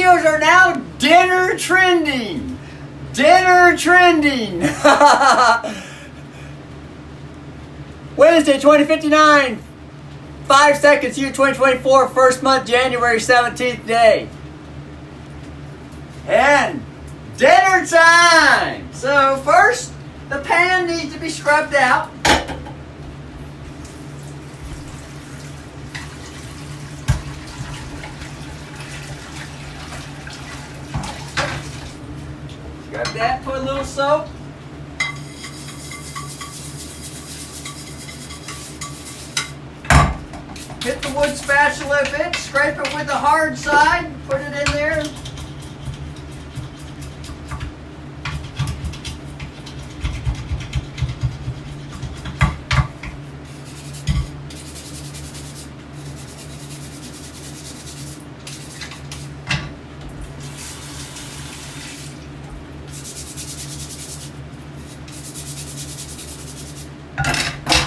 videos are now dinner trending. Dinner trending. Wednesday, 2059. 5 seconds, year 2024, first month, January 17th day. And dinner time. So first, the pan needs to be scrubbed out. Scrub that, put a little soap. Hit the wood spatula if it, scrape it with the hard side, put it in there.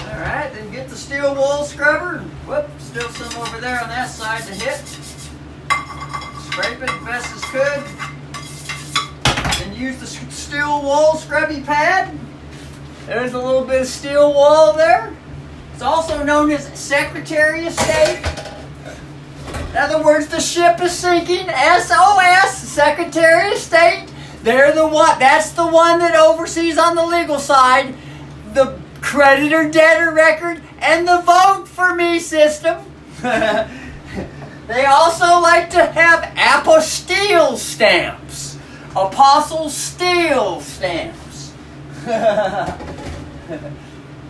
Alright, then get the steel wool scrubber. Whoop, still some over there on that side to hit. Scrape it best as could. Then use the steel wool scrubby pad. There's a little bit of steel wool there. It's also known as Secretary of State. In other words, the ship is sinking. SOS, Secretary of State. They're the one. That's the one that oversees on the legal side the creditor-debtor record and the vote for me system. They also like to have apostille stamps. Apostle steel stamps.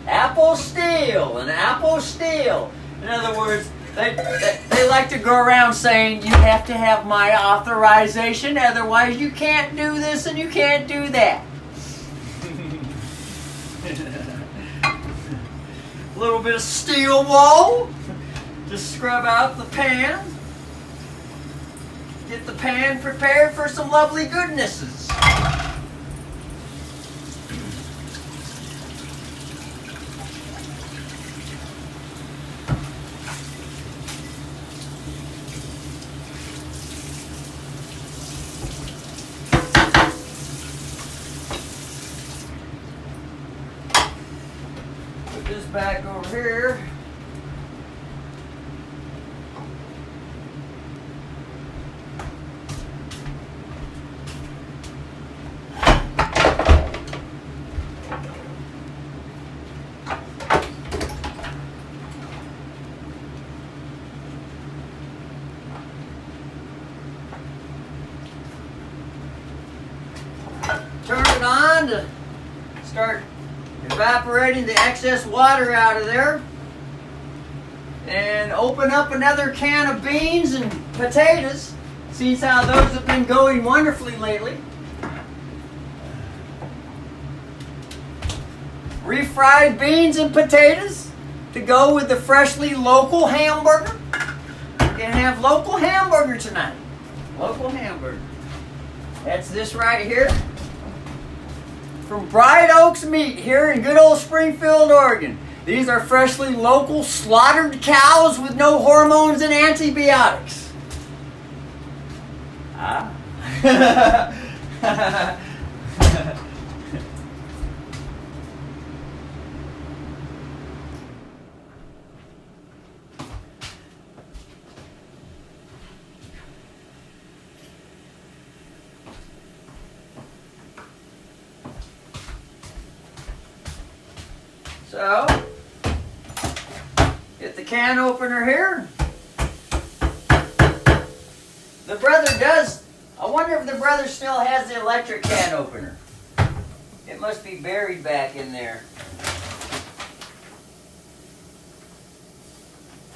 Apostille and apostille. In other words, they like to go around saying, you have to have my authorization, otherwise you can't do this and you can't do that. A little bit of steel wool. Just scrub out the pan. Get the pan prepared for some lovely goodnesses. Put this back over here. Turn it on to start evaporating the excess water out of there. And open up another can of beans and potatoes. See how those have been going wonderfully lately. Refried beans and potatoes to go with the freshly local hamburger. We're gonna have local hamburger tonight. Local hamburger. That's this right here. From Bright Oaks Meat here in good old Springfield, Oregon. These are freshly local slaughtered cows with no hormones and antibiotics. Ah. So, get the can opener here. The brother does, I wonder if the brother still has the electric can opener. It must be buried back in there.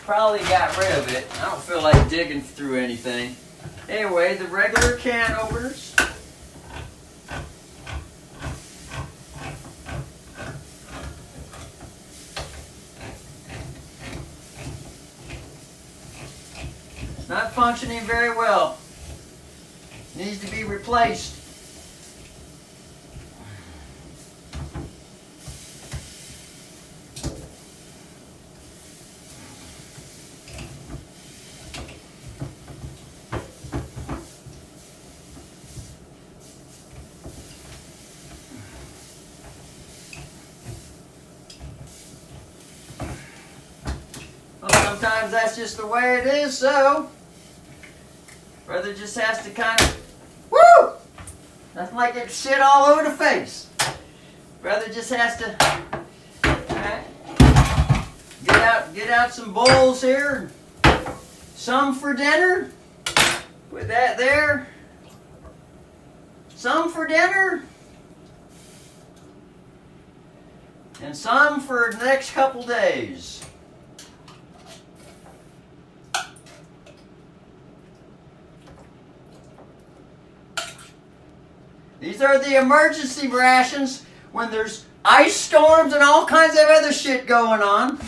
Probably got rid of it. I don't feel like digging through anything. Anyway, the regular can openers. Not functioning very well. Needs to be replaced. sometimes that's just the way it is, so brother just has to kind of, woo! Nothing like it shit all over the face. Brother just has to, alright, get out some bowls here. Some for dinner. Put that there. Some for dinner. And some for the next couple days. These are the emergency rations when there's ice storms and all kinds of other shit going on.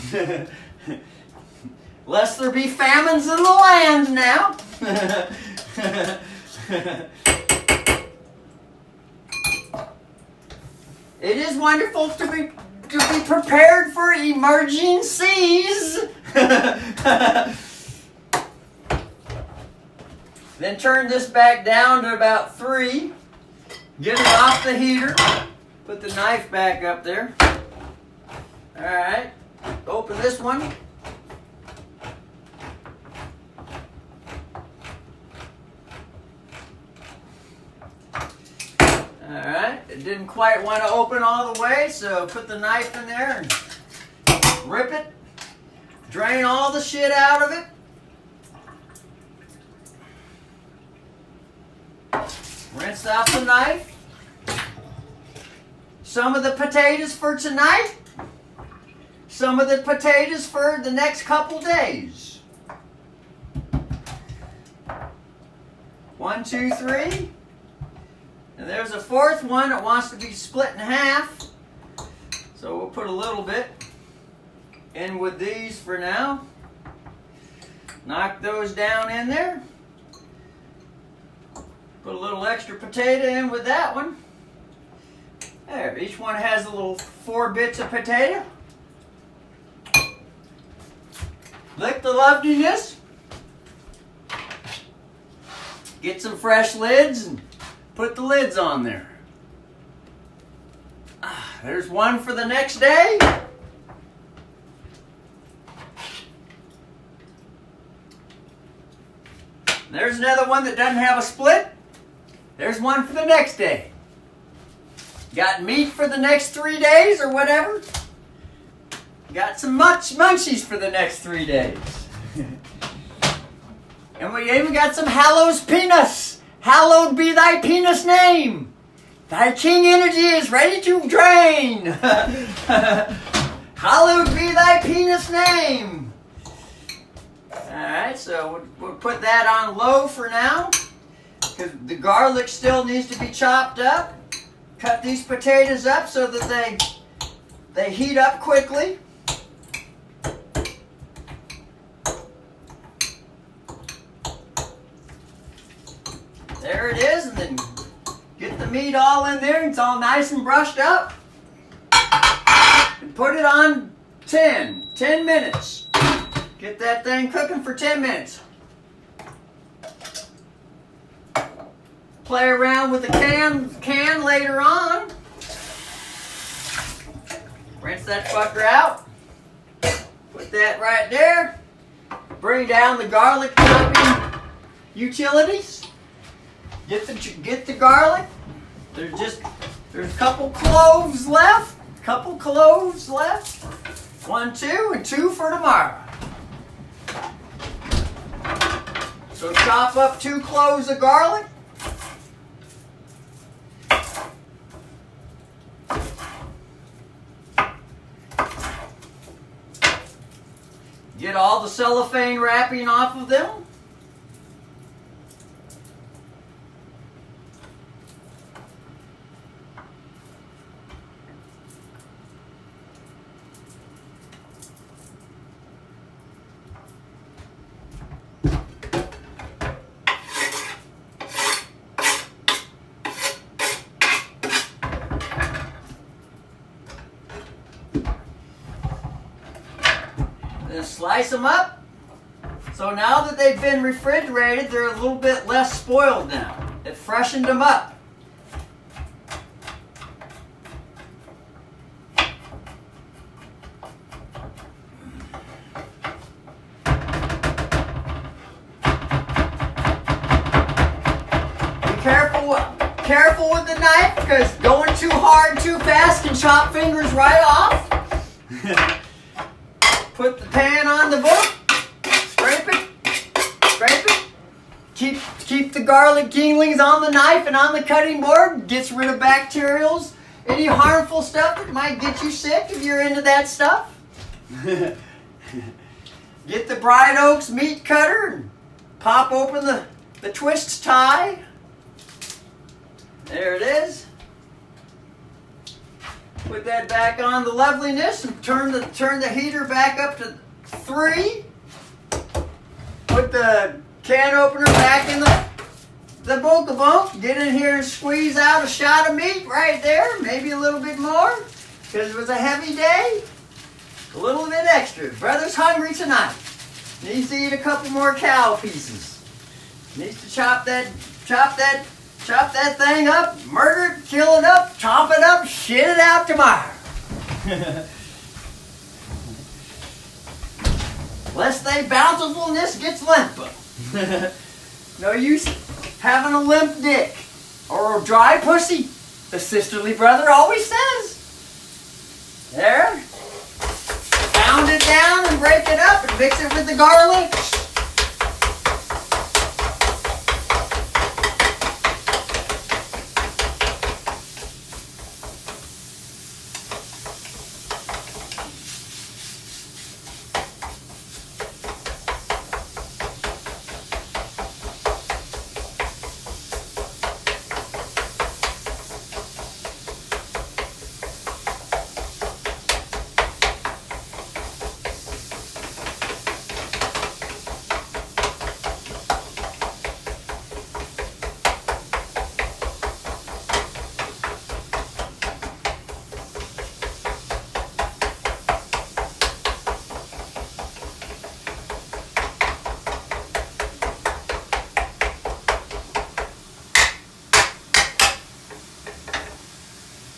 Lest there be famines in the land now. It is wonderful to be prepared for emergencies. Then turn this back down to about 3. Get it off the heater. Put the knife back up there. Alright. Open this one. Alright. It didn't quite want to open all the way, so put the knife in there and rip it. Drain all the shit out of it. Rinse off the knife. Some of the potatoes for tonight. Some of the potatoes for the next couple days. 1, 2, 3. And there's a 4th one that wants to be split in half. So we'll put a little bit in with these for now. Knock those down in there. Put a little extra potato in with that one. There, each one has a little 4 bits of potato. Lick the loveliness. Get some fresh lids and put the lids on there. There's one for the next day. There's another one that doesn't have a split. There's one for the next day. Got meat for the next 3 days or whatever. Got some munchies for the next 3 days. And we even got some Hallow's peanuts. Hallowed be thy penis name. Thy king energy is ready to drain. Hallowed be thy penis name. Alright, so we'll put that on low for now. Because the garlic still needs to be chopped up. Cut these potatoes up so that they heat up quickly. There it is, and then get the meat all in there. It's all nice and brushed up. And put it on 10 minutes. Get that thing cooking for 10 minutes. Play around with the can later on. Rinse that fucker out. Put that right there. Bring down the garlic chopping utilities. Get the garlic. There's a couple cloves left. 1, 2, and 2 for tomorrow. So chop up 2 cloves of garlic. Get all the cellophane wrapping off of them. Then slice them up. So now that they've been refrigerated, they're a little bit less spoiled now. It freshened them up. careful with the knife, because going too hard, too fast can chop fingers right off. Put the pan on the book, scrape it. Keep the garlic tinglings on the knife and on the cutting board. Gets rid of bacterials, any harmful stuff that might get you sick if you're into that stuff. Get the Bright Oaks meat cutter and pop open the twist tie. There it is. Put that back on the loveliness and turn the heater back up to 3. Put the can opener back in the book. Get in here and squeeze out a shot of meat right there. Maybe a little bit more, because it was a heavy day. A little bit extra. Brother's hungry tonight. Needs to eat a couple more cow pieces. Needs to chop that thing up, murder it, kill it up, chop it up, shit it out tomorrow. Lest they bountifulness gets limp. No use having a limp dick or a dry pussy, the sisterly brother always says. There. Pound it down and break it up and mix it with the garlic.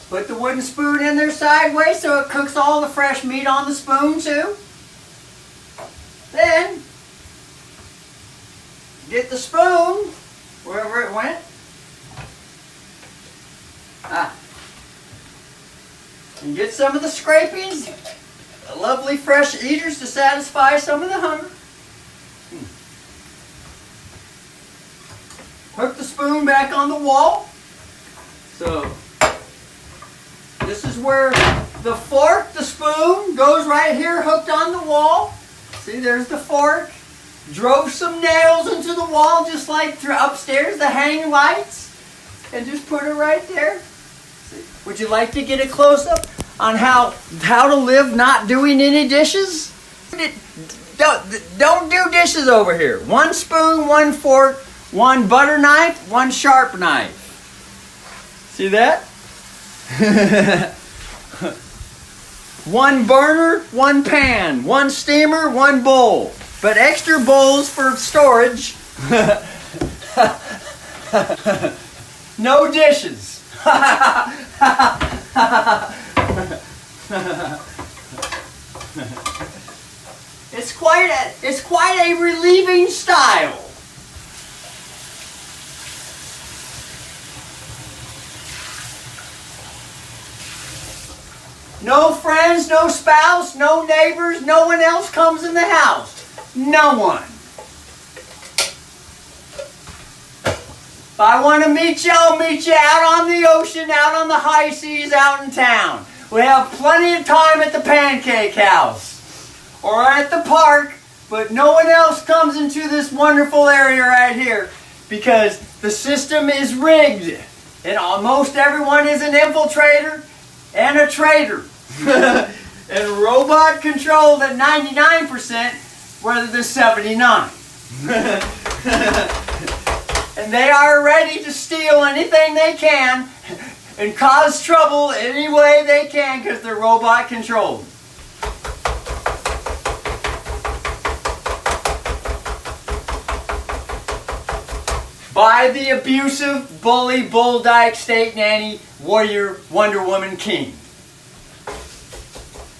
Put the wooden spoon in there sideways so it cooks all the fresh meat on the spoon too. Then, get the spoon, wherever it went. And get some of the scrapings, the lovely fresh eaters to satisfy some of the hunger. Hook the spoon back on the wall. So, this is where the fork, the spoon, goes right here, hooked on the wall. See, there's the fork. Drove some nails into the wall, just like upstairs, the hang lights. And just put it right there. See? Would you like to get a close-up on how to live not doing any dishes? Don't do dishes over here. One spoon, one fork, one butter knife, one sharp knife. See that? One burner, one pan, one steamer, one bowl. But extra bowls for storage. No dishes. It's quite a relieving style. No friends, no spouse, no neighbors, no one else comes in the house. No one. If I want to meet you, I'll meet you out on the ocean, out on the high seas, out in town. We have plenty of time at the pancake house or at the park, but no one else comes into this wonderful area right here because the system is rigged. And almost everyone is an infiltrator and a traitor. And robot controlled at 99% rather than 79. And they are ready to steal anything they can and cause trouble any way they can because they're robot controlled. By the abusive, bully, bull dyke, state nanny, warrior, Wonder Woman king.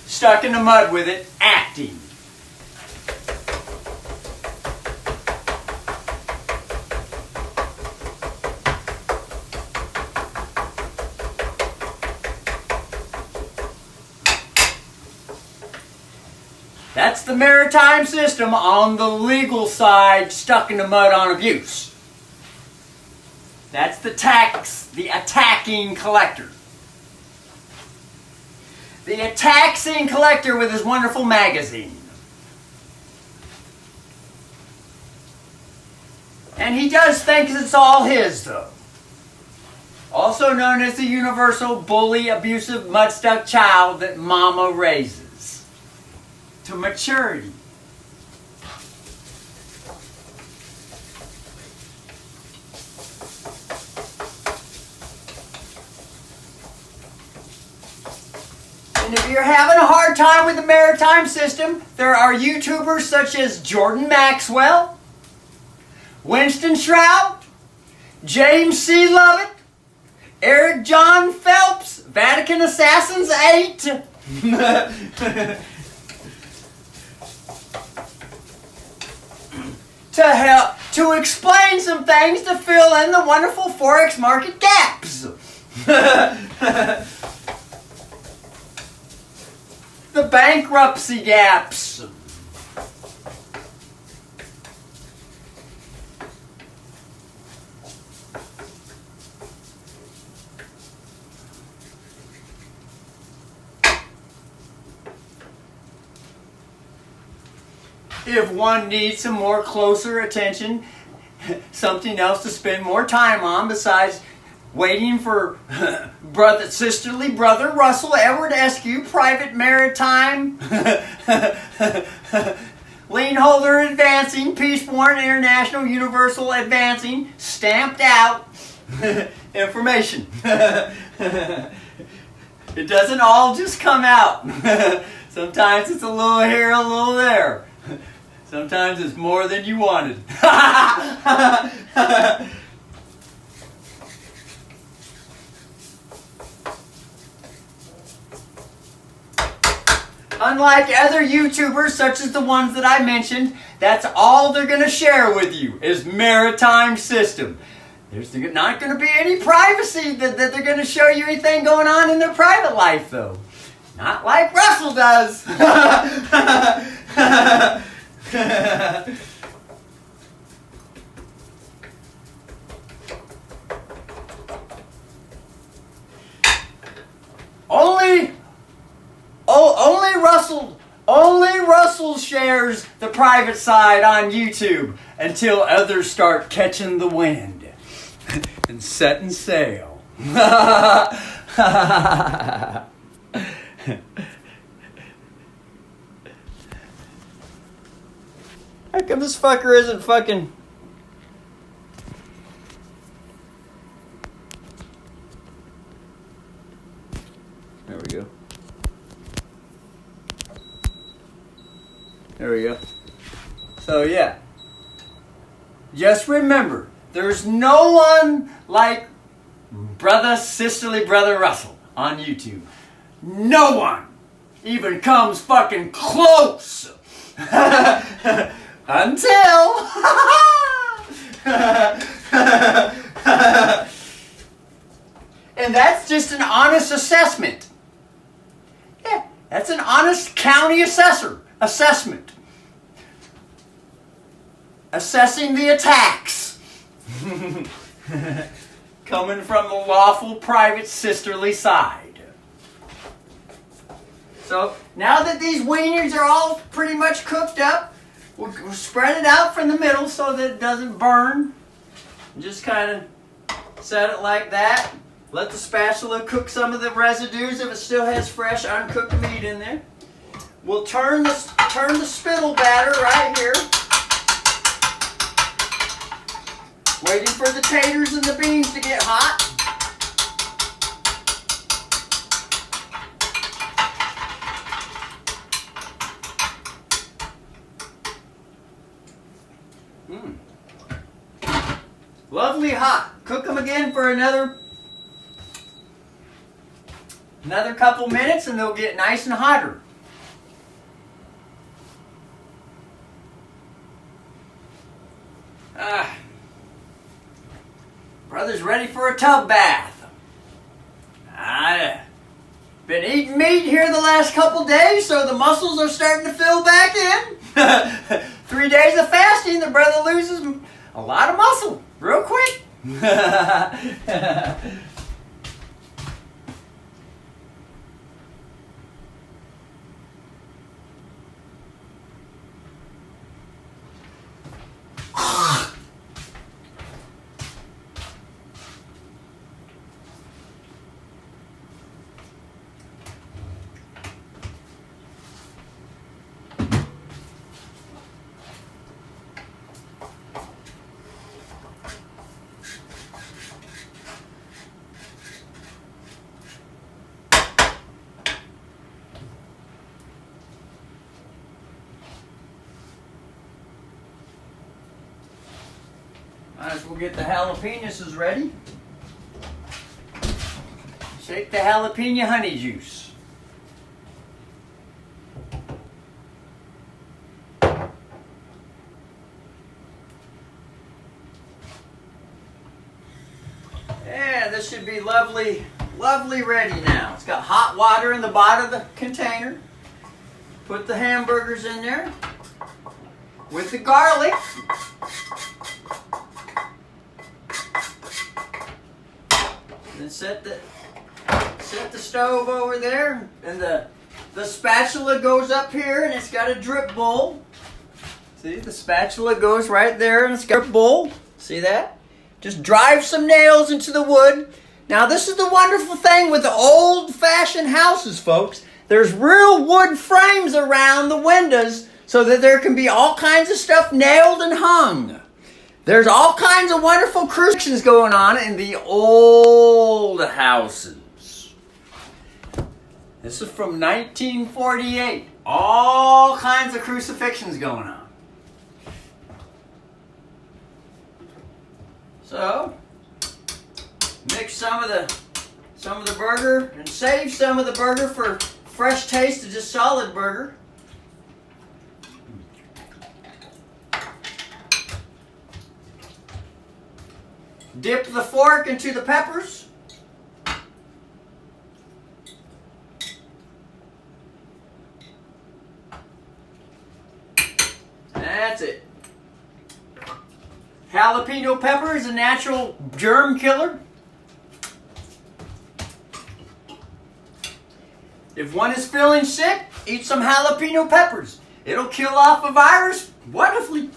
Stuck in the mud with it, acting. That's the maritime system on the legal side, stuck in the mud on abuse. That's the attacking collector. The attacking collector with his wonderful magazine. And he does think it's all his, though. Also known as the universal bully, abusive, mud-stuck child that mama raises to maturity. And if you're having a hard time with the maritime system, there are YouTubers such as Jordan Maxwell, Winston Shroud, James C. Lovett, Eric John Phelps, Vatican Assassins 8. to explain some things to fill in the wonderful Forex market gaps. The bankruptcy gaps. If one needs some more closer attention, something else to spend more time on besides waiting for sisterly brother Russell Edward Eskew, private maritime, lien holder advancing, peace-born, international, universal advancing, stamped out information. It doesn't all just come out. Sometimes it's a little here, a little there. Sometimes it's more than you wanted. Unlike other YouTubers, such as the ones that I mentioned, that's all they're going to share with you is maritime system. There's not going to be any privacy that they're going to show you anything going on in their private life, though. Not like Russell does. Only Russell shares the private side on YouTube until others start catching the wind and setting sail. How come this fucker isn't fucking... There we go. There we go. So yeah. Just remember, there's no one like sisterly brother Russell on YouTube. No one even comes fucking close. Until and that's just an honest assessment. Yeah, that's an honest county assessment. Assessing the attacks coming from the lawful private sisterly side. So now that these wieners are all pretty much cooked up, we'll spread it out from the middle so that it doesn't burn. Just kind of set it like that. Let the spatula cook some of the residues if it still has fresh uncooked meat in there. We'll turn the spittle batter right here. Waiting for the taters and the beans to get hot. Lovely hot. Cook them again for another couple minutes and they'll get nice and hotter. Brother's ready for a tub bath. I've been eating meat here the last couple days, so the muscles are starting to fill back in. 3 days of fasting, the brother loses a lot of muscle real quick. Might as well get the jalapenos ready. Shake the jalapeno honey juice. And this should be lovely, lovely ready now. It's got hot water in the bottom of the container. Put the hamburgers in there with the garlic. Then set the stove over there, and the spatula goes up here, and it's got a drip bowl. See, the spatula goes right there, and it's got a bowl. See that? Just drive some nails into the wood. Now, this is the wonderful thing with the old-fashioned houses, folks. There's real wood frames around the windows so that there can be all kinds of stuff nailed and hung. There's all kinds of wonderful crucifixions going on in the old houses. This is from 1948. All kinds of crucifixions going on. So, mix some of the burger and save some of the burger for fresh taste of just solid burger. Dip the fork into the peppers. That's it. Jalapeno pepper is a natural germ killer. If one is feeling sick, eat some jalapeno peppers. It'll kill off a virus wonderfully.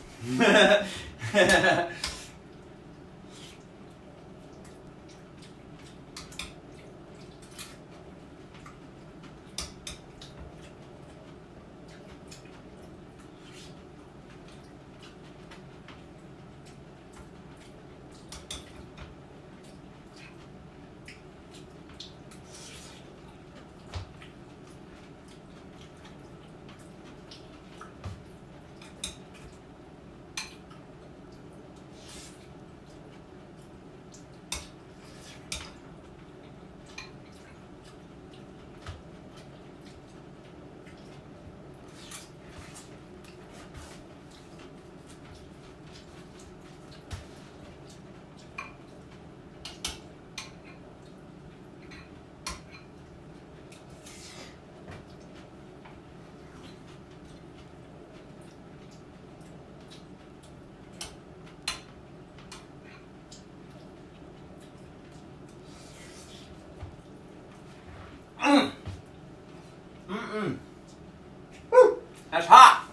Woo, that's hot.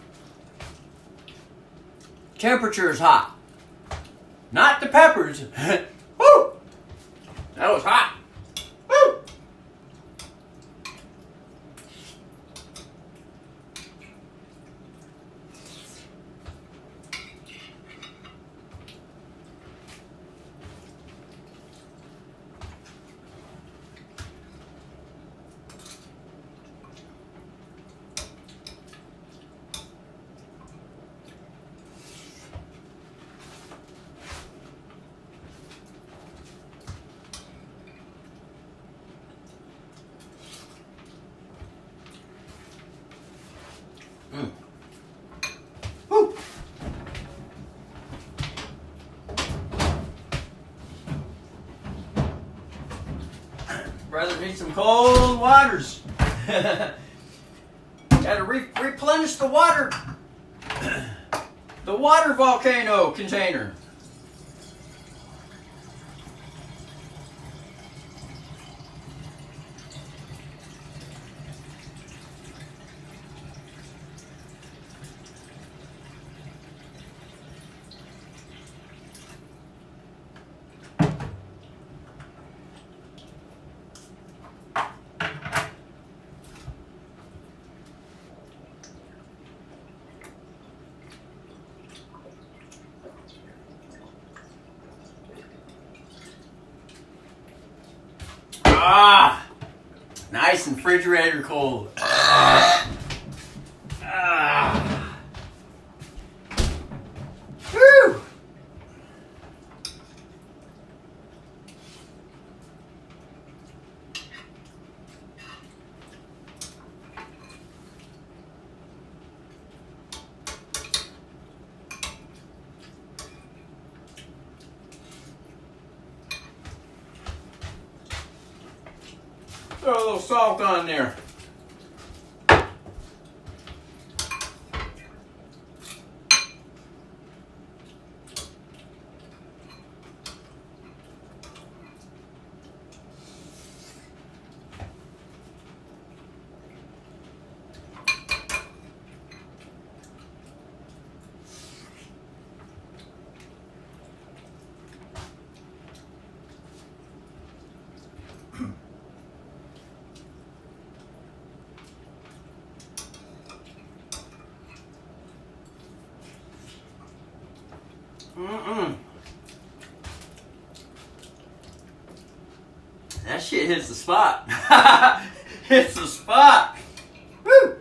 Temperature is hot. Not the peppers. Woo, that was hot. Woo. Woo. Brother needs some cold waters. Gotta replenish the water volcano container. Ah, nice and refrigerator cold. Whew. Throw a little salt on there. That shit hits the spot. Hits the spot. Woo!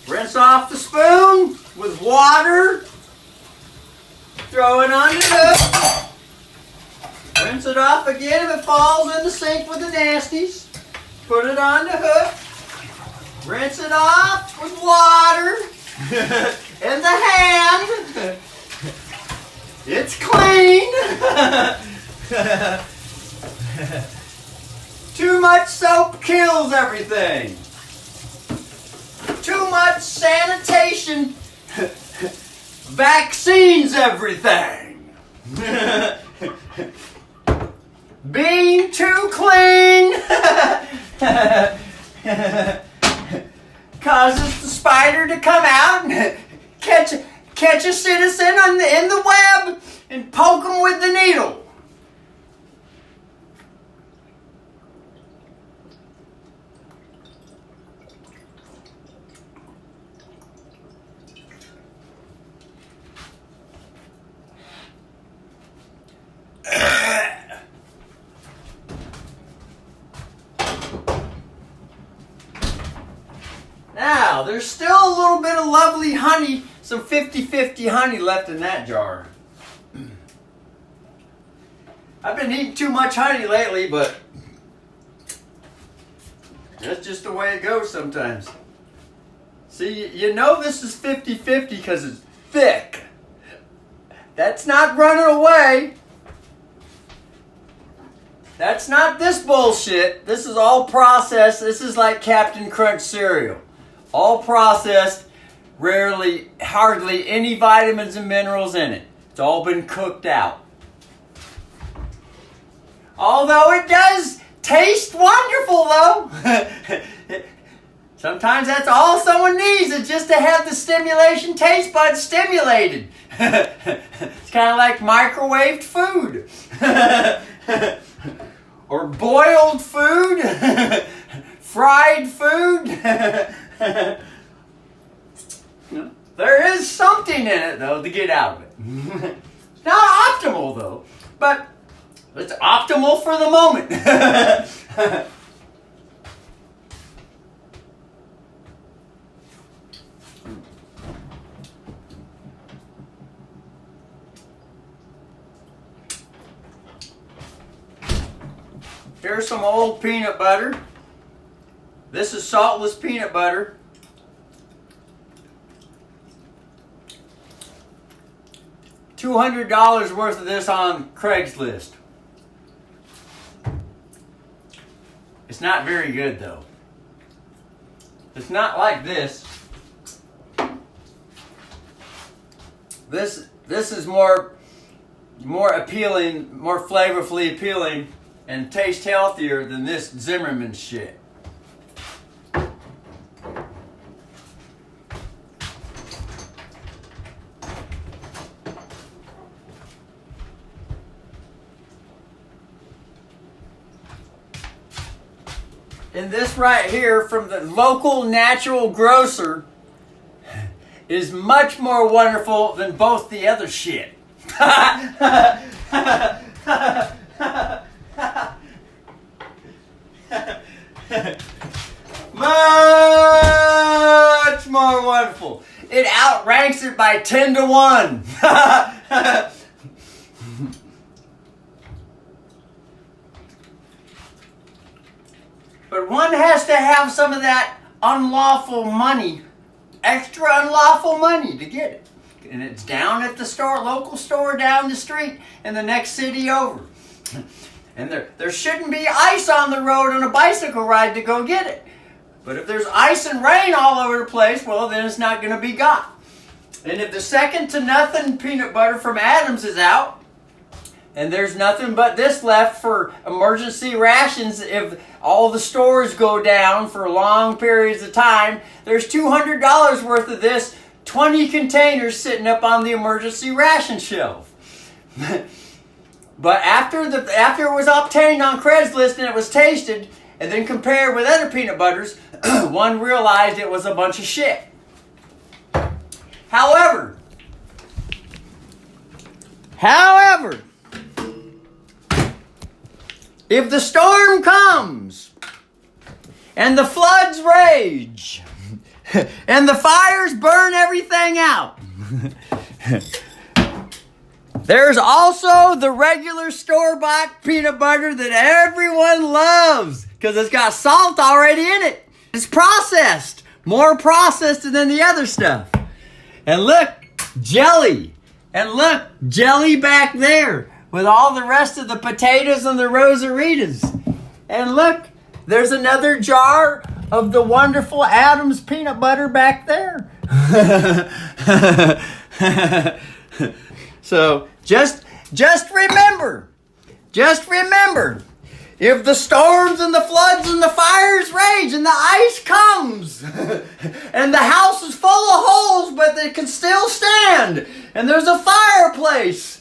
Rinse off the spoon with water. Throw it on the hook. Rinse it off again if it falls in the sink with the nasties. Put it on the hook. Rinse it off with water. In the hand. It's clean. Too much soap kills everything. Too much sanitation vaccines everything. Being too clean causes the spider to come out and catch a citizen in the web and poke him with the needle. Now, there's still a little bit of lovely honey, some 50-50 honey left in that jar. I've been eating too much honey lately, but that's just the way it goes sometimes. See, you know this is 50-50 because it's thick. That's not running away. That's not this bullshit. This is all processed. This is like Captain Crunch cereal. All processed, hardly any vitamins and minerals in it. It's all been cooked out. Although it does taste wonderful though. Sometimes that's all someone needs, is just to have the stimulation taste buds stimulated. It's kind of like microwaved food. Or boiled food. Fried food. There is something in it though to get out of it. It's not optimal though, but it's optimal for the moment. Here's some old peanut butter. This is saltless peanut butter. $200 worth of this on Craigslist. It's not very good though. It's not like this. This is more appealing, more flavorfully appealing, and tastes healthier than this Zimmerman shit. And this right here from the local natural grocer is much more wonderful than both the other shit. Much more wonderful. It outranks it by 10 to 1. But one has to have some of that unlawful money, extra unlawful money to get it. And it's down at the store, local store down the street in the next city over. And there shouldn't be ice on the road on a bicycle ride to go get it. But if there's ice and rain all over the place, well, then it's not going to be got. And if the second to nothing peanut butter from Adams is out, and there's nothing but this left for emergency rations if all the stores go down for long periods of time, there's $200 worth of this, 20 containers sitting up on the emergency ration shelf. But after it was obtained on Craigslist and it was tasted and then compared with other peanut butters, one realized it was a bunch of shit. However, if the storm comes and the floods rage and the fires burn everything out, there's also the regular store-bought peanut butter that everyone loves because it's got salt already in it. It's processed, more processed than the other stuff. And look, jelly. And look, jelly back there with all the rest of the potatoes and the rosaritas. And look, there's another jar of the wonderful Adams peanut butter back there. So just remember, if the storms and the floods and the fires rage and the ice comes and the house is full of holes but it can still stand and there's a fireplace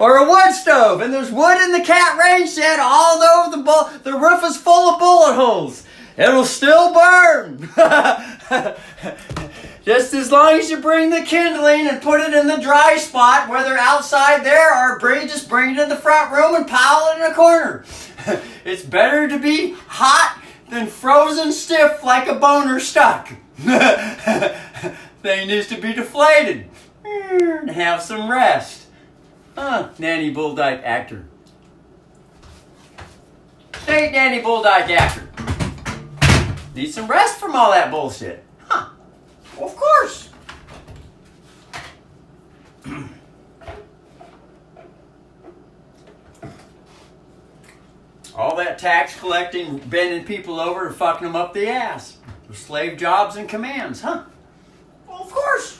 or a wood stove and there's wood in the cat range shed, although the roof is full of bullet holes, it'll still burn. Just as long as you bring the kindling and put it in the dry spot, whether outside there or just bring it in the front room and pile it in a corner. It's better to be hot than frozen stiff like a boner stuck. Thing needs to be deflated and have some rest. Nanny Bull Dyke actor. State Nanny Bull Dyke actor. Need some rest from all that bullshit. Well, of course. all that tax collecting, bending people over and fucking them up the ass. Slave jobs and commands, huh? Well, of course.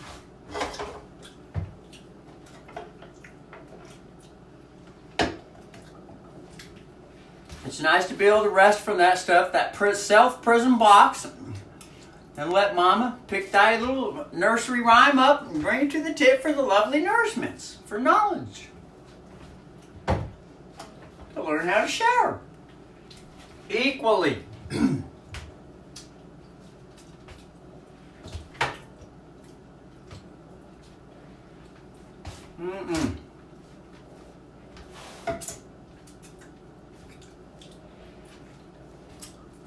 It's nice to be able to rest from that stuff, that self-prison box, and let Mama pick that little nursery rhyme up and bring it to the tip for the lovely nourishments, for knowledge. To learn how to share. Equally.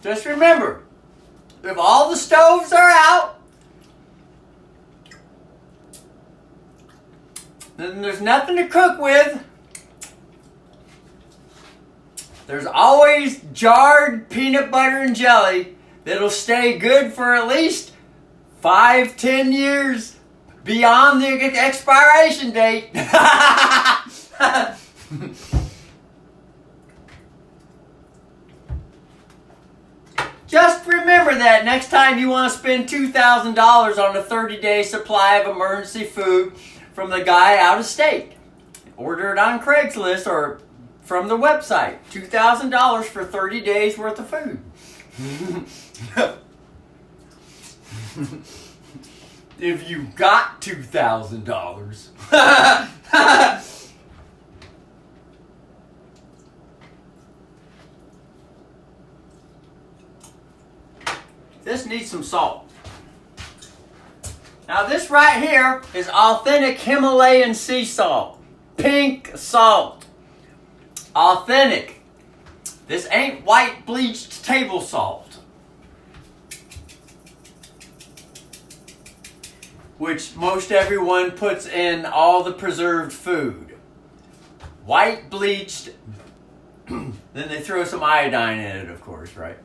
Just remember, if all the stoves are out, then there's nothing to cook with. There's always jarred peanut butter and jelly that'll stay good for at least 5-10 years beyond the expiration date. Just remember that next time you want to spend $2,000 on a 30-day supply of emergency food from the guy out of state. Order it on Craigslist or from the website. $2,000 for 30 days worth of food. If you got $2,000. This needs some salt. Now this right here is authentic Himalayan sea salt. Pink salt. Authentic. This ain't white bleached table salt, which most everyone puts in all the preserved food. White bleached, then they throw some iodine in it, of course, right?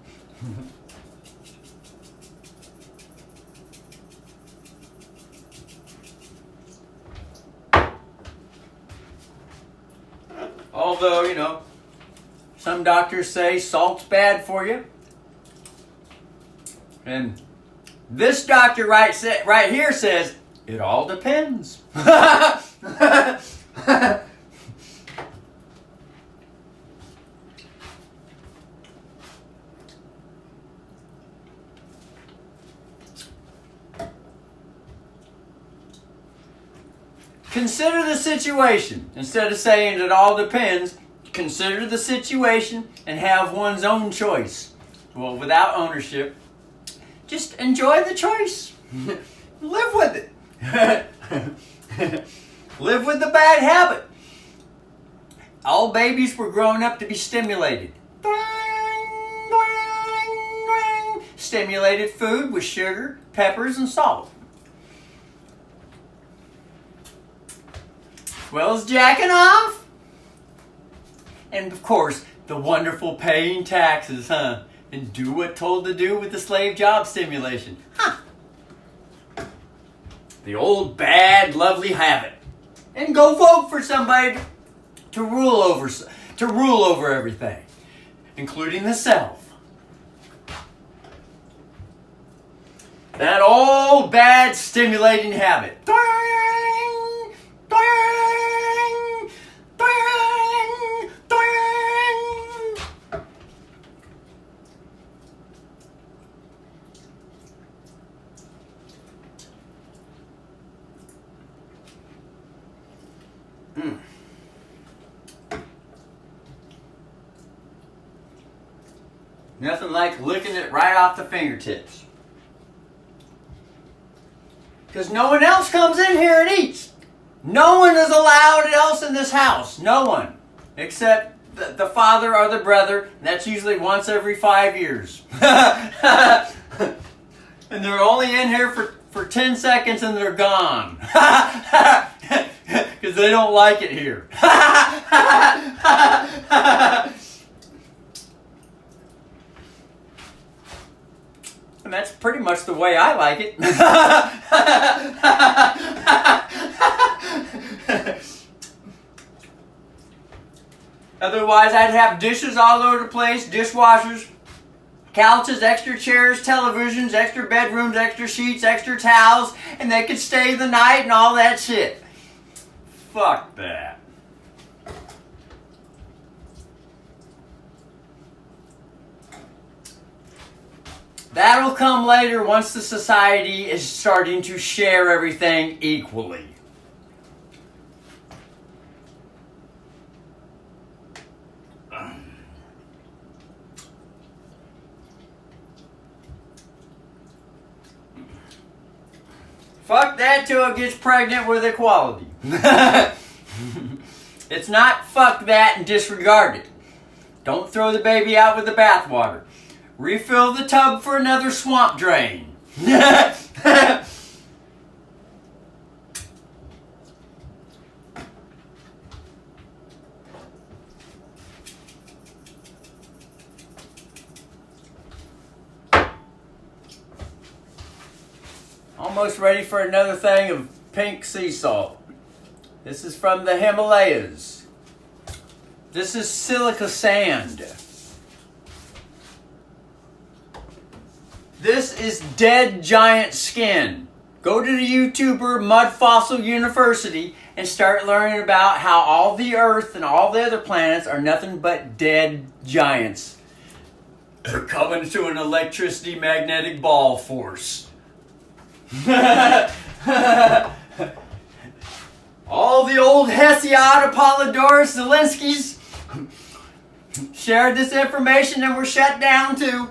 Although, you know, some doctors say salt's bad for you. And this doctor right here says, it all depends. Consider the situation. Instead of saying it all depends, consider the situation and have one's own choice. Well, without ownership, just enjoy the choice. Live with it. Live with the bad habit. All babies were grown up to be stimulated. Stimulated food with sugar, peppers, and salt. As well as jacking off. And of course, the wonderful paying taxes, huh? And do what told to do with the slave job stimulation. Huh. The old bad, lovely habit. And go vote for somebody to rule over everything, including the self. That old bad stimulating habit. Nothing like licking it right off the fingertips. Because no one else comes in here and eats. No one is allowed else in this house. No one. Except the father or the brother. And that's usually once every 5 years. And they're only in here for 10 seconds and they're gone. Because they don't like it here. And that's pretty much the way I like it. Otherwise, I'd have dishes all over the place, dishwashers, couches, extra chairs, televisions, extra bedrooms, extra sheets, extra towels, and they could stay the night and all that shit. Fuck that. That'll come later once the society is starting to share everything equally. Fuck that till it gets pregnant with equality. It's not fuck that and disregard it. Don't throw the baby out with the bathwater. Refill the tub for another swamp drain. Almost ready for another thing of pink sea salt. This is from the Himalayas. This is silica sand. This is dead giant skin. Go to the YouTuber Mud Fossil University and start learning about how all the Earth and all the other planets are nothing but dead giants. They're coming to an electricity magnetic ball force. All the old Hesiod, Apollodorus, Zelenskys shared this information and were shut down too.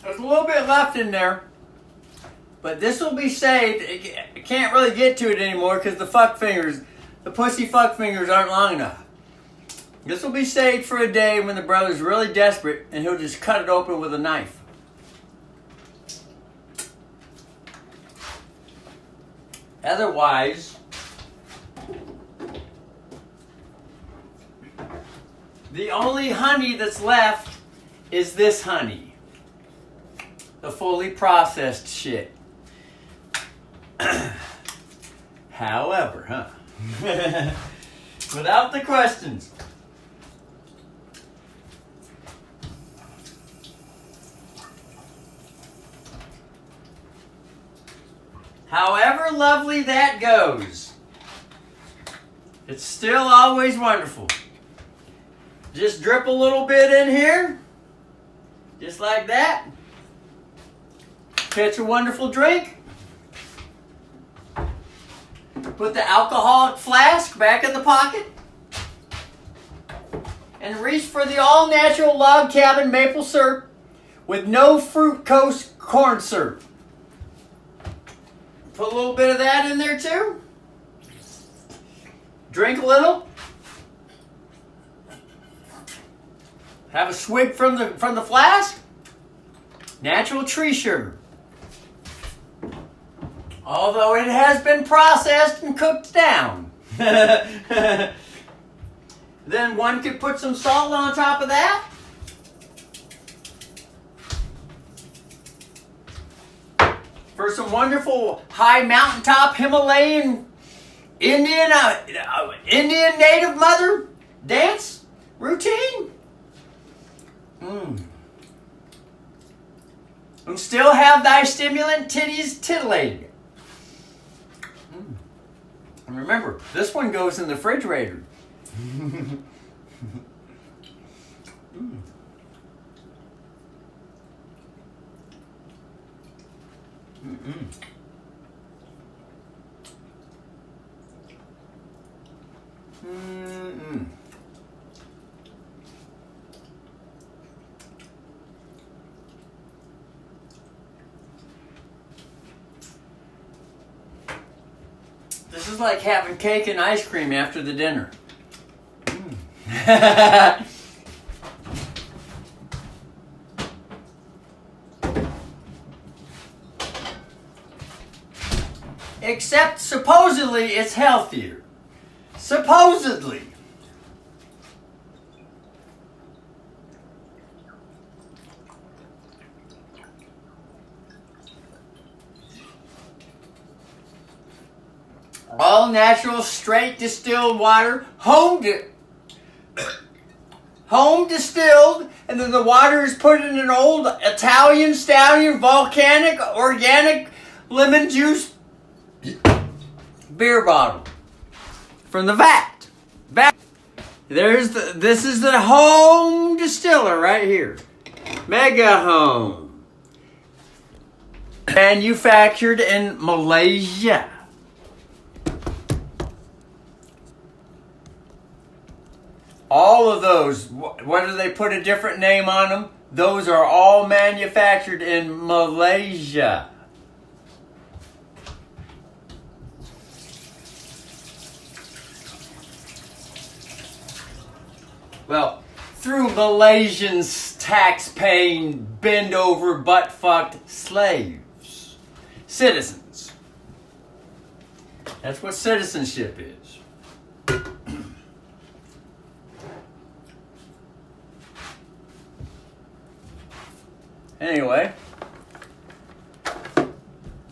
There's a little bit left in there, but this will be saved. I can't really get to it anymore because the pussy fuck fingers aren't long enough. This will be saved for a day when the brother's really desperate and he'll just cut it open with a knife. Otherwise, the only honey that's left is this honey. The fully processed shit. However, without the questions. However lovely that goes, it's still always wonderful. Just drip a little bit in here, just like that. Catch a wonderful drink. Put the alcoholic flask back in the pocket. And reach for the all-natural log cabin maple syrup with no fructose corn syrup. Put a little bit of that in there too. Drink a little. Have a swig from the flask. Natural tree sugar. Although it has been processed and cooked down. Then one could put some salt on top of that. For some wonderful high mountaintop Himalayan Indian native mother dance routine. And still have thy stimulant titties titillating. remember, this one goes in the refrigerator. This is like having cake and ice cream after the dinner. Except supposedly it's healthier. Supposedly. All natural, straight distilled water, home distilled, and then the water is put in an old Italian stallion, volcanic, organic lemon juice beer bottle from the vat. This is the home distiller right here. Mega Home. Manufactured in Malaysia. All of those, whether they put a different name on them, those are all manufactured in Malaysia. Well, through Malaysians' tax-paying, bend-over, butt-fucked slaves. Citizens. That's what citizenship is. Anyway,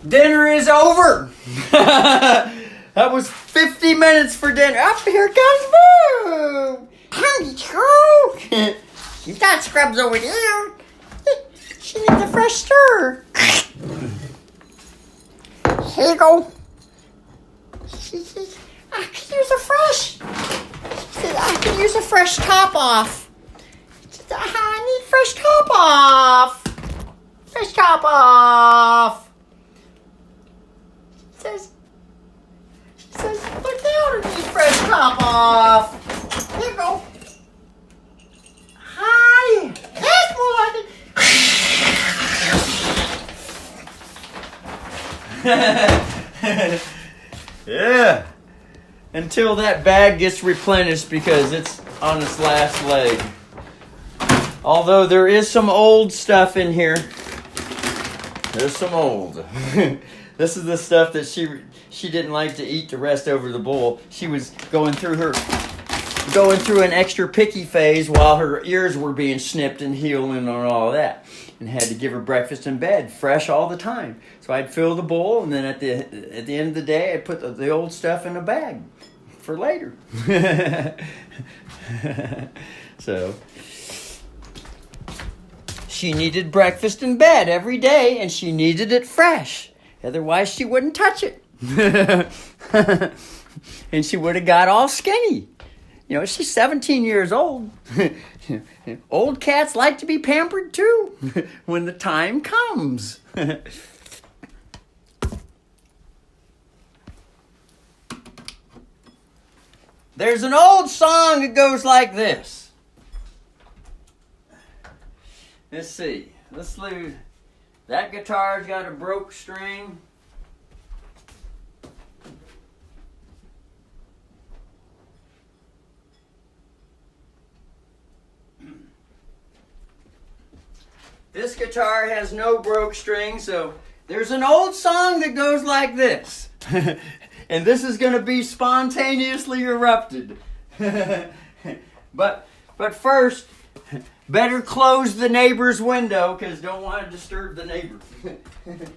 dinner is over. That was 50 minutes for dinner. Up here comes Boo. Howdy, Joe. She's got scrubs over there. She needs a fresh stir. Here you go. I could use a fresh. I could use a fresh top off. I need fresh top off. Fresh top off. She says, look down and need fresh top off. Here you go. Hi. That's more like it. Yeah. Until that bag gets replenished because it's on its last leg. Although there is some old stuff in here. There's some old. This is the stuff that she didn't like to eat the rest over the bowl. She was going through an extra picky phase while her ears were being snipped and healing and all that. And had to give her breakfast in bed, fresh all the time. So I'd fill the bowl, and then at the end of the day, I'd put the old stuff in a bag for later. So she needed breakfast in bed every day, and she needed it fresh. Otherwise, she wouldn't touch it. And she would have got all skinny. You know, she's 17 years old. Old cats like to be pampered too when the time comes. There's an old song that goes like this. Let's see. Let's leave. That guitar's got a broke string. This guitar has no broke string, so there's an old song that goes like this. And this is going to be spontaneously erupted. But first, better close the neighbor's window, because don't want to disturb the neighbor. The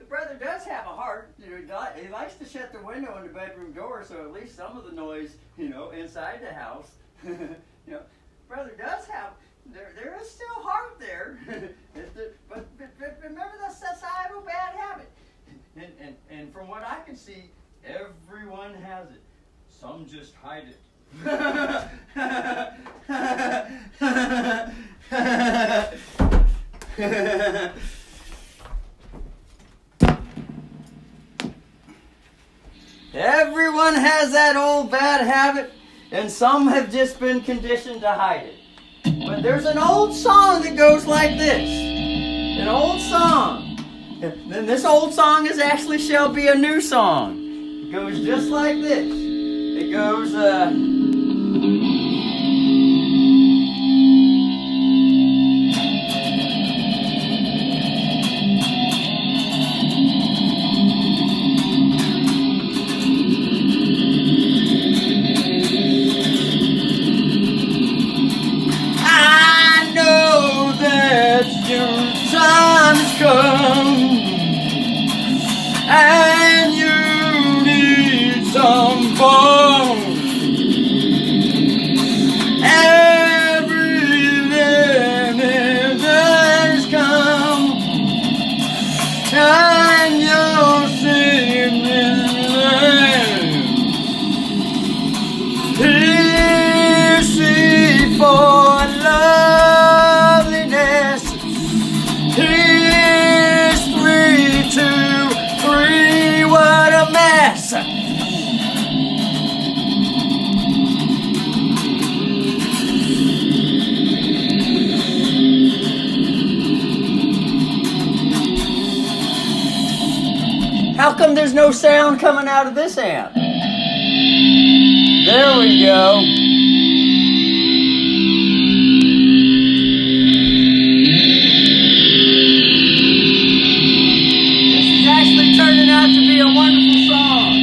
brother does have a heart. He likes to shut the window and the bedroom door, so at least some of the noise, inside the house. Brother does have. There is still heart there, but remember, that's societal bad habit. And from what I hide it. Everyone has that old bad habit, and some have just been conditioned to hide it. But there's an old song that goes like this. An old song. And this old song is actually shall be a new song. It goes just like this. It goes, I know that your time's come, and you need some bone. Every limit has come, and you're singing Piercing for loveliness. Here's 3, 2, 3. What a mess! How come there's no sound coming out of this amp? There we go. This is actually turning out to be a wonderful song.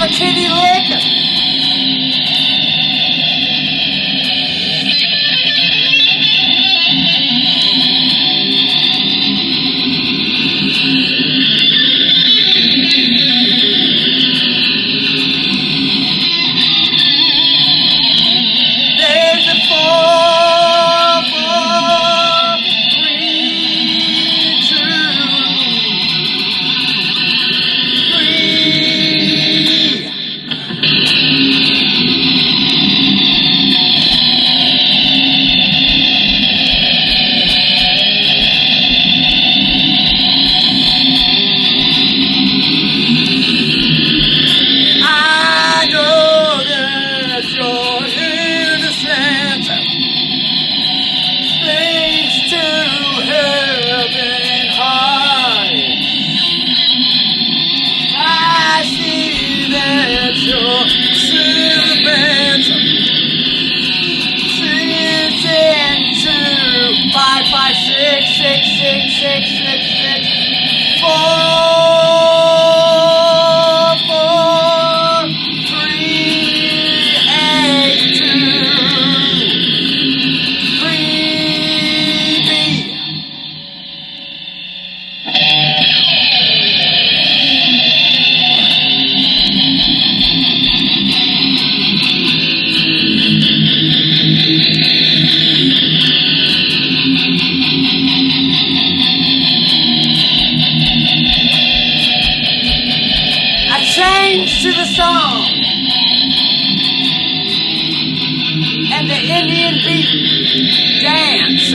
Kitty lick. There's a 4, 4, 3, 2, 3. happy dance.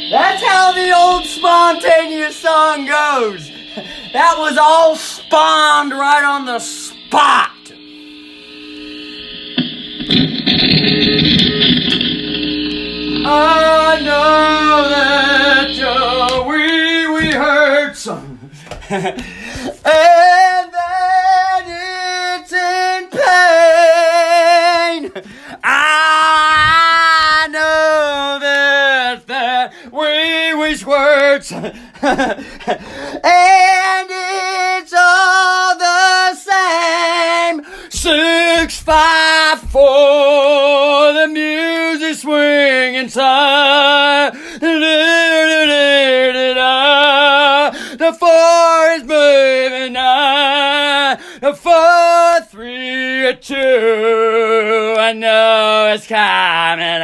That's how the old spontaneous song goes. That was all spawned right on the spot. I know that we heard some, and that it's in pain. I know that we wish words, and it's all the same. 6-5-4, the music swing inside. The 4 is moving now. The 4-3-2. I know it's coming.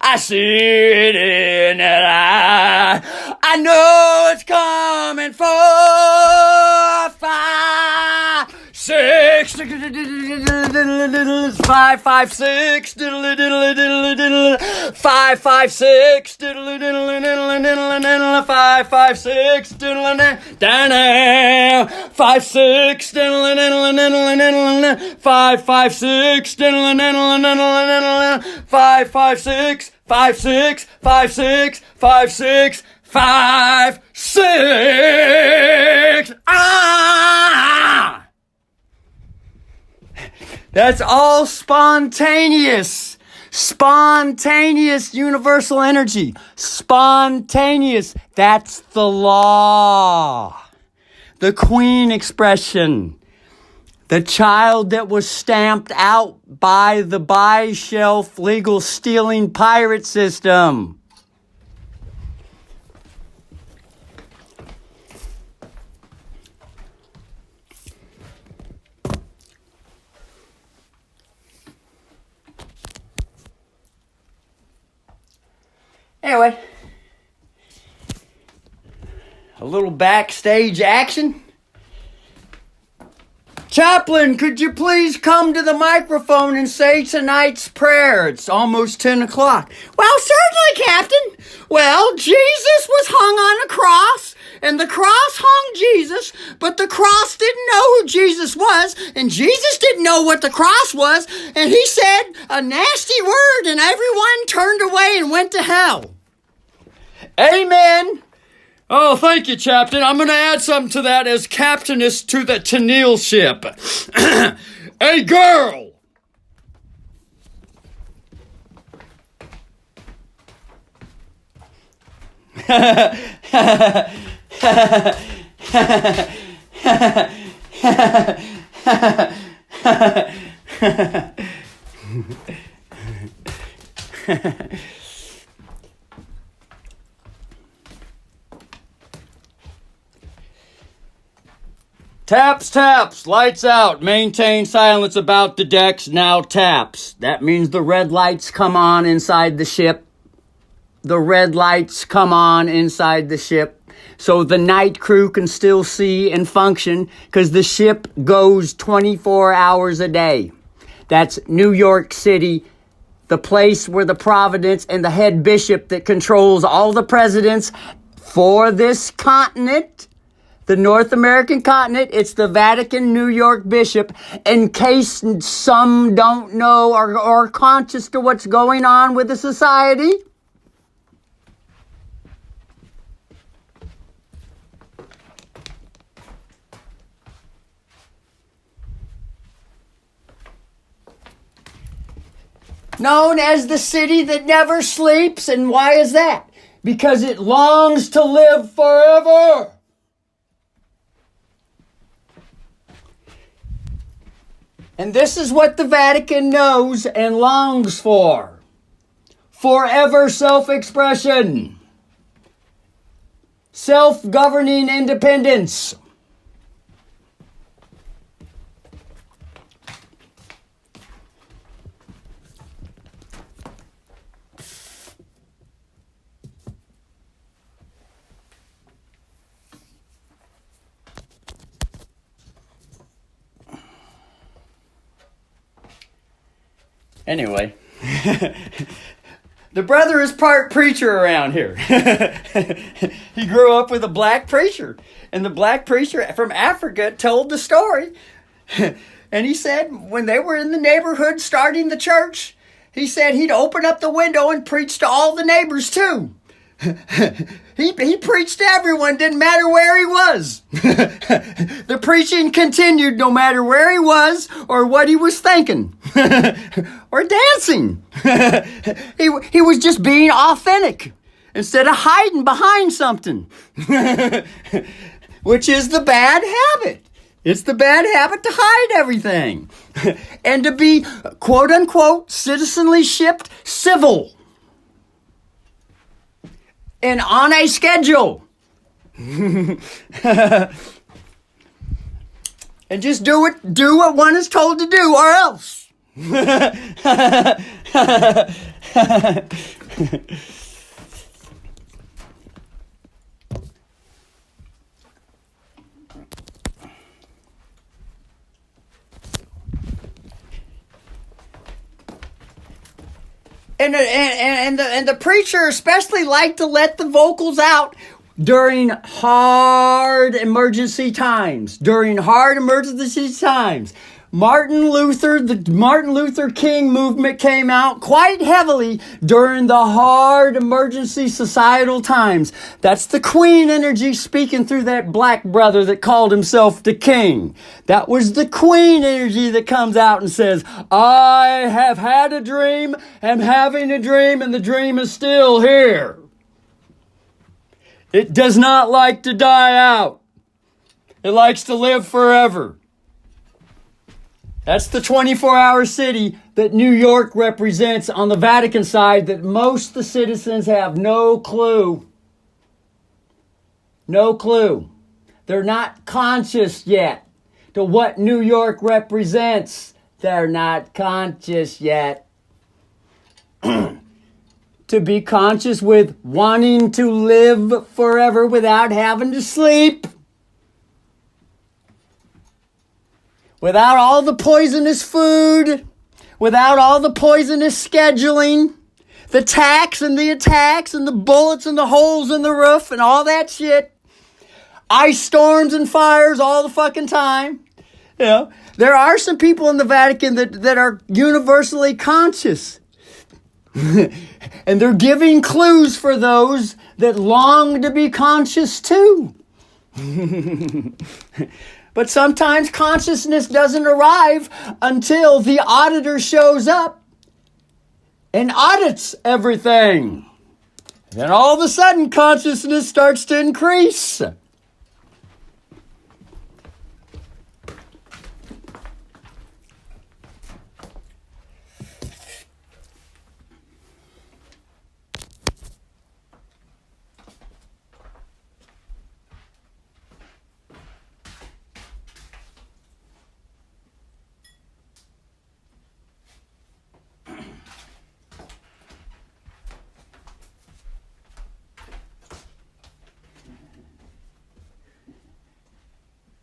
I see it in the eye. I know it's coming. 4-5-6. 5-5-6. 5-5-6. 5-5-6. Down now. 5-6. 5-5-6. 5-5-6. 5-6. 5-6. 5-6. 5-6. Ah! That's all spontaneous. Spontaneous universal energy. Spontaneous. That's the law. The Queen expression. The child that was stamped out by the buy-shelf legal stealing pirate system. Anyway, a little backstage action. Chaplain, could you please come to the microphone and say tonight's prayer? It's almost 10 o'clock. Well, certainly, Captain. Well, Jesus was hung on a cross, and the cross hung Jesus, but the cross didn't know who Jesus was, and Jesus didn't know what the cross was, and he said a nasty word, and everyone turned away and went to hell. Amen. Oh, thank you, Captain. I'm going to add something to that as captainess to the Tennille ship. Hey, girl! Taps, taps, lights out, maintain silence about the decks, now taps. That means the red lights come on inside the ship. The red lights come on inside the ship. So the night crew can still see and function because the ship goes 24 hours a day. That's New York City, the place where the Providence and the head bishop that controls all the presidents for this continent, the North American continent. It's the Vatican New York Bishop. In case some don't know or are conscious to what's going on with the society. Known as the city that never sleeps. And why is that? Because it longs to live forever. And this is what the Vatican knows and longs for. Forever self-expression. Self-governing independence. Anyway, the brother is part preacher around here. He grew up with a black preacher, and the black preacher from Africa told the story. And he said when they were in the neighborhood starting the church, he said he'd open up the window and preach to all the neighbors too. He preached to everyone, didn't matter where he was. The preaching continued no matter where he was or what he was thinking or dancing. He was just being authentic instead of hiding behind something, which is the bad habit. It's the bad habit to hide everything and to be, quote unquote, citizenly shipped civil. And on a schedule. And just do what one is told to do or else. And the preacher especially liked to let the vocals out during hard emergency times. Martin Luther King movement came out quite heavily during the hard emergency societal times. That's the Queen energy speaking through that black brother that called himself the King. That was the Queen energy that comes out and says, I have had a dream, am having a dream, and the dream is still here. It does not like to die out. It likes to live forever. That's the 24-hour city that New York represents on the Vatican side that most of the citizens have no clue. No clue. They're not conscious yet to what New York represents. They're not conscious yet. To be conscious with wanting to live forever without having to sleep. without all the poisonous food, without all the poisonous scheduling, the tax and the attacks and the bullets and the holes in the roof and all that shit, ice storms and fires all the fucking time. You know, there are some people in the Vatican that are universally conscious. And they're giving clues for those that long to be conscious too. But sometimes consciousness doesn't arrive until the auditor shows up and audits everything. Then all of a sudden consciousness starts to increase.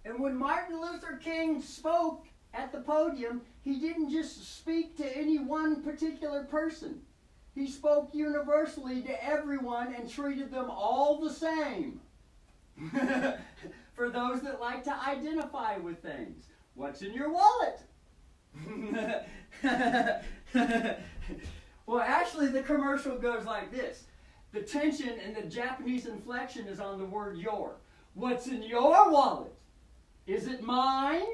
And when Martin Luther King spoke at the podium, he didn't just speak to any one particular person. He spoke universally to everyone and treated them all the same. For those that like to identify with things. What's in your wallet? Well, actually, the commercial goes like this. The tension and the Japanese inflection is on the word your. What's in your wallet? Is it mine?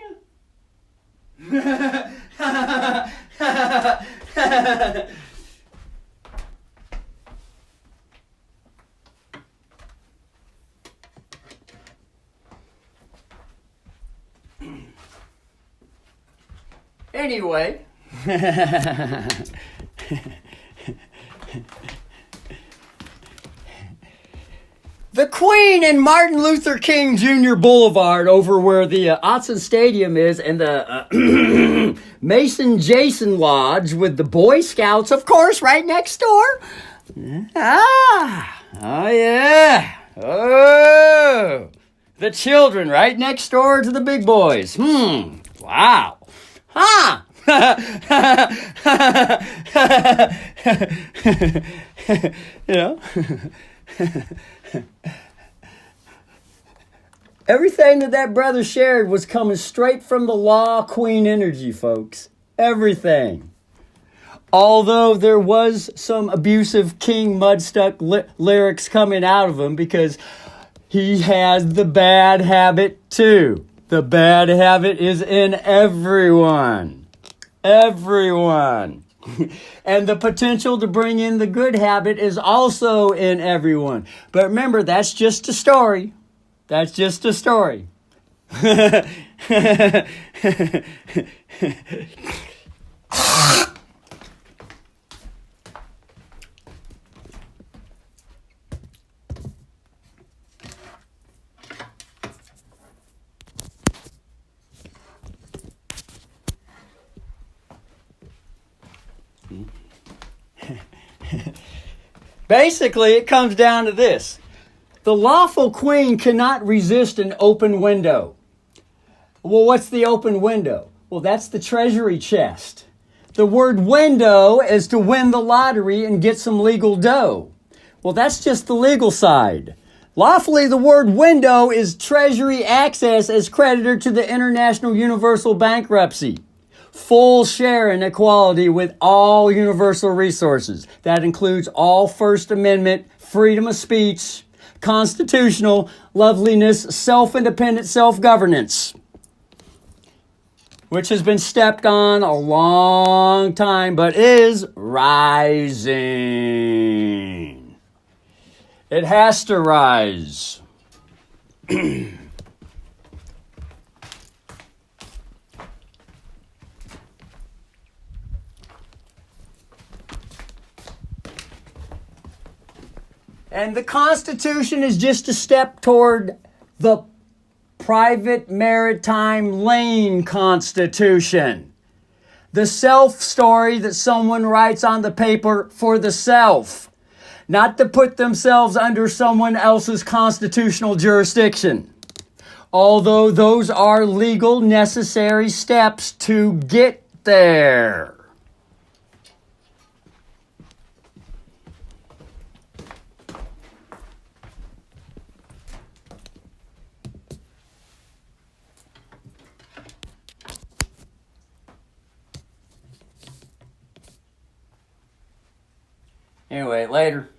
Anyway. The Queen and Martin Luther King Jr. Boulevard, over where the Autzen Stadium is, and the Mason Jason Lodge with the Boy Scouts, of course, right next door. Oh yeah. Oh, the children right next door to the big boys. Wow. Huh. You know. Everything that brother shared was coming straight from the Law Queen energy, folks. Everything. Although there was some abusive King Mudstuck lyrics coming out of him because he has the bad habit too. The bad habit is in everyone. Everyone. And the potential to bring in the good habit is also in everyone. But remember, that's just a story. That's just a story. Basically, it comes down to this. The lawful queen cannot resist an open window. Well, what's the open window? Well, that's the treasury chest. The word window is to win the lottery and get some legal dough. Well, that's just the legal side. Lawfully, the word window is treasury access as creditor to the International Universal Bankruptcy. Full share in equality with all universal resources. That includes all First Amendment, freedom of speech, constitutional, loveliness, self-independent, self-governance, which has been stepped on a long time, but is rising. It has to rise. And the Constitution is just a step toward the private maritime lane Constitution. The self story that someone writes on the paper for the self, not to put themselves under someone else's constitutional jurisdiction. Although those are legal necessary steps to get there. Anyway, later.